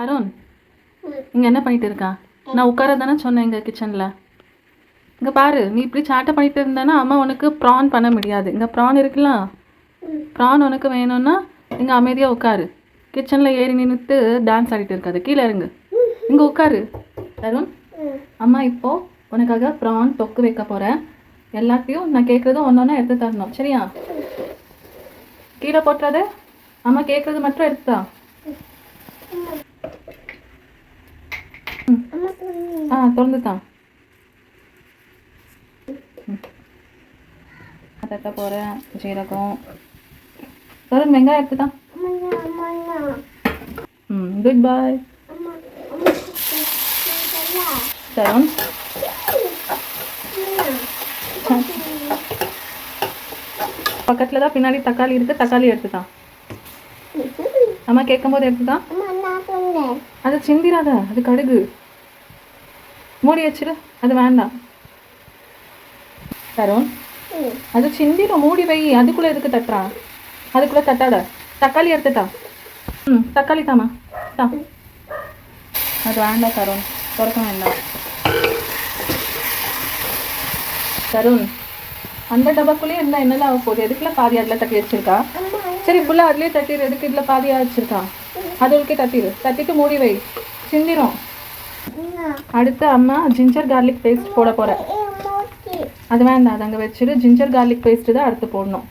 தருண் இங்கே என்ன பண்ணிட்டு இருக்கா? நான் உட்கார தானே சொன்னேன் எங்கள் கிச்சனில். இங்கே பாரு, நீ இப்படி சாட்டை பண்ணிட்டு இருந்தேன்னா அம்மா உனக்கு ப்ரான் பண்ண முடியாது. இங்கே ப்ரான் இருக்குல்ல, ப்ரான் உனக்கு வேணும்னா இங்கே அமைதியாக உட்காரு. கிச்சனில் ஏறி நின்றுட்டு டான்ஸ் ஆடிட்டு இருக்காது, கீழே இறங்கு, இங்கே உட்காரு. தருண், அம்மா இப்போது உனக்காக ப்ரான் தொக்கு வைக்க போகிறேன். எல்லாத்தையும் நான் கேட்குறதும் ஒன்று ஒன்றா எடுத்து தரணும், சரியா? கீழே போட்டுறாத, அம்மா கேட்குறது மட்டும் எடுத்துதா. திறந்துதான் தட்ட போகிறேன். ஜீரகம் தருண், வெங்காயம் எடுத்துதான். குட் பாய் தருண். பக்கத்தில் தான் பின்னாடி தக்காளி இருக்குது, தக்காளி எடுத்துதான். அம்மா கேட்கும் போது எடுத்துதான். அது சிந்திராத, அது கடுகு. மூடி வச்சிரு, அது வேண்டாம். தருண், அது சிந்திரும், மூடி வை. அதுக்குள்ளே எதுக்கு தட்டுறா? அதுக்குள்ளே தட்டாத. தக்காளி எடுத்துட்டா. தக்காளி தாம்மா தா. அது வேண்டாம் தருண், திறக்க வேண்டாம். தருண், அந்த டப்பாக்குள்ளேயே இருந்தால் என்னெல்லாம் ஆக போகுது? எதுக்குலாம் பாதி அதில் தட்டி வச்சிருக்கா? சரி, ஃபுல்லாக அதுலேயே தட்டிடு. எதுக்கு இதில் பாதியாக வச்சிருக்கா? அதுக்கே தட்டிடு. தட்டிட்டு மூடி வை, சிந்திரும். அடுத்து அம்மா ஜிஞ்சர் கார்லிக் பேஸ்ட் போட போகிறேன். அது வேண்டாம், அது அங்கே வச்சுட்டு ஜிஞ்சர் கார்லிக் பேஸ்ட்டு தான் அடுத்து போடணும்.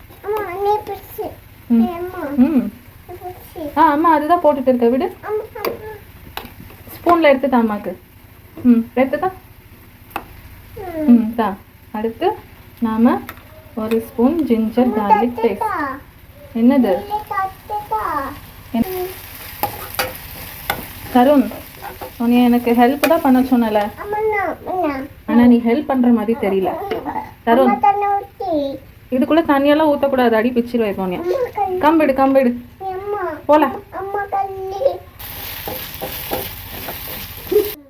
அம்மா அதுதான் போட்டுட்டு இருக்க, விடு. ஸ்பூனில் எடுத்துட்டா அம்மாவுக்கு. எடுத்துட்டா. தான். அடுத்து நாம் ஒரு ஸ்பூன் ஜிஞ்சர் கார்லிக் பேஸ்ட். என்னது தருண், உன்னை எனக்கு ஹெல்ப் தான் பண்ண சொன்னல, ஆனால் நீ ஹெல்ப் பண்ணுற மாதிரி தெரியல. தருண், இதுக்குள்ளே தண்ணியெல்லாம் ஊற்றக்கூடாது, அடி பிச்சிருவேன் போனியா. கம்பிடு கம்பிடு போல.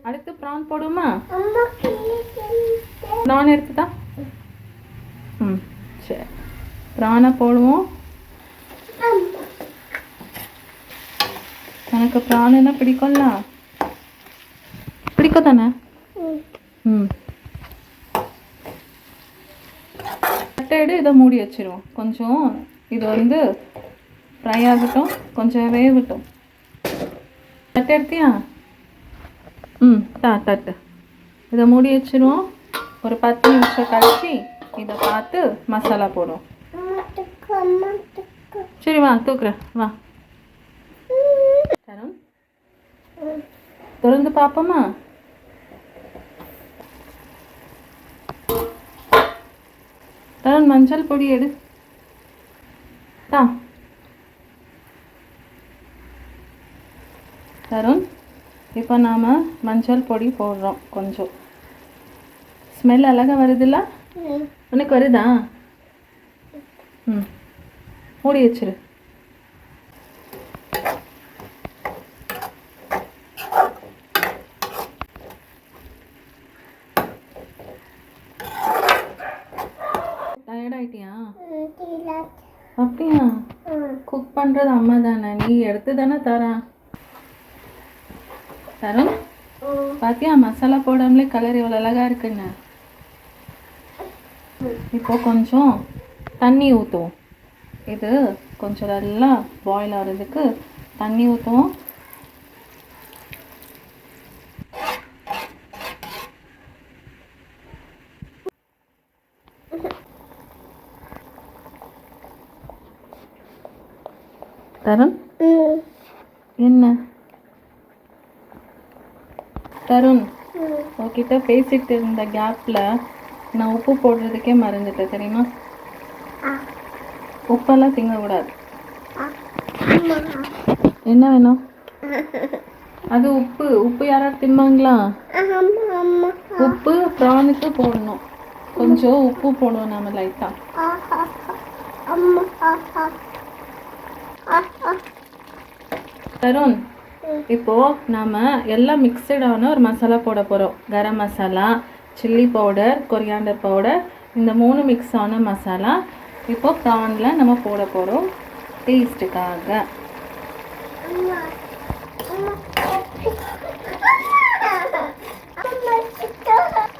அடுத்து ப்ரான் போடுமா? ப்ரான் எடுத்துட்டா. சரி, ப்ரானை போடுவோம். எனக்கு ப்ரான் என்ன பிடிக்கும்ல, பிடிக்கும் தானே? தட்டையிடு, இதை மூடி வச்சிருவோம். கொஞ்சம் இது வந்து ஃப்ரை ஆகட்டும், கொஞ்சம் வேகட்டும். தட்டை எடுத்தியா? தட்டு. இதை மூடி வச்சிருவோம். ஒரு 10 நிமிஷம் கழிச்சு இதை பார்த்து மசாலா போடுவோம். சரி வா, தூக்குறேன் வா. தருண், திறந்து பார்ப்போமா? தருண், மஞ்சள் பொடி எடு. தருண், இப்போ நாம் மஞ்சள் பொடி போடுறோம். கொஞ்சம் ஸ்மெல் அழகாக வருதுல்ல? உனக்கு வருதா? மூடி வச்சிரு. டயர்டாயிட்டியா? அப்படியா? குக் பண்ணுறது அம்மா தானே, நீ எடுத்து தானே தரா. தருண், பாத்தியா மசாலா போடாமலே கலர் எவ்வளோ அழகாக இருக்குன்னு. இப்போ கொஞ்சம் தண்ணி ஊற்றுவோம். இது கொஞ்சம் நல்லா பாயில் ஆகிறதுக்கு தண்ணி ஊற்றுவோம். தருண், என்ன தருண், உன்கிட்ட பேசிட்டு இருந்த கேப்பில் நான் உப்பு போடுறதுக்கே மறந்துட்டேன் தெரியுமா? உப்பெல்லாம் திங்கக்கூடாது. என்ன வேணும்? அது உப்பு. உப்பு யாராவது திம்பாங்களா? உப்பு ப்ரானுக்கு போடணும். கொஞ்சம் உப்பு போடுவோம் நம்ம லைட்டாக. தருண், இப்போது நாம் எல்லாம் மிக்சடான ஒரு மசாலா போட போகிறோம். Garam masala, chilli powder, coriander powder, இந்த 3 மிக்ஸ் ஆன மசாலா இப்போது ப்ரானில் நம்ம போட போகிறோம் டேஸ்ட்டுக்காக.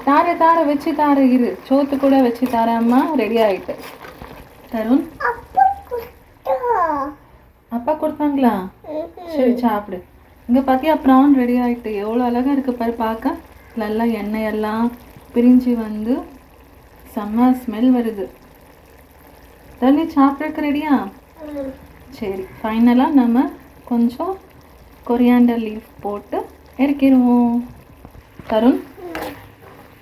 தார வச்சு தார இரு, சோத்து கூட வச்சு தார அம்மா. ரெடி ஆயிட்டு தருண். அப்பா கொடுத்தாங்களா? சரி சாப்பிடு. இங்கே பார்த்தியா ப்ரான் ரெடி ஆகிட்டு எவ்வளோ அழகாக இருக்குது பாரு பார்க்க. நல்லா எண்ணெய் எல்லாம் பிரிஞ்சு வந்து செம்ம ஸ்மெல் வருது. தண்ணி சாப்பிட்றதுக்கு ரெடியா? சரி, ஃபைனலாக நம்ம கொஞ்சம் கொரியாண்டர் லீஃப் போட்டு இறக்கிடுவோம். தருண்,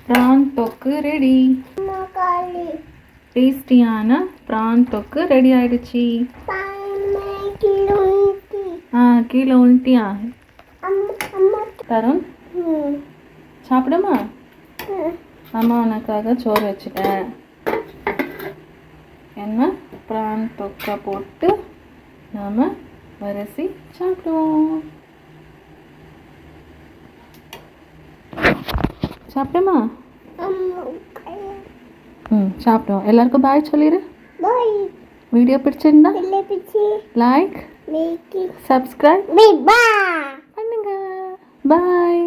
ப்ரான் தொக்கு ரெடி. டேஸ்டியான ப்ரான் தொக்கு ரெடி ஆயிடுச்சு. கீழே உள்ட்டியா? தருண் சாப்பிடுமா? அம்மா உனக்காக சோறு வச்சுட்டேன். என்ன ப்ரான் தொக்கை போட்டு நாம் வரிசி சாப்பிடுவோம். சாப்பிடுமா? சாப்பிடுவோம். எல்லாருக்கும் பாய் சொல்லிடு. வீடியோ பிடிச்சிருந்தா லைக், சப்ஸ்கிரைப் பண்ணுங்க. பாய்.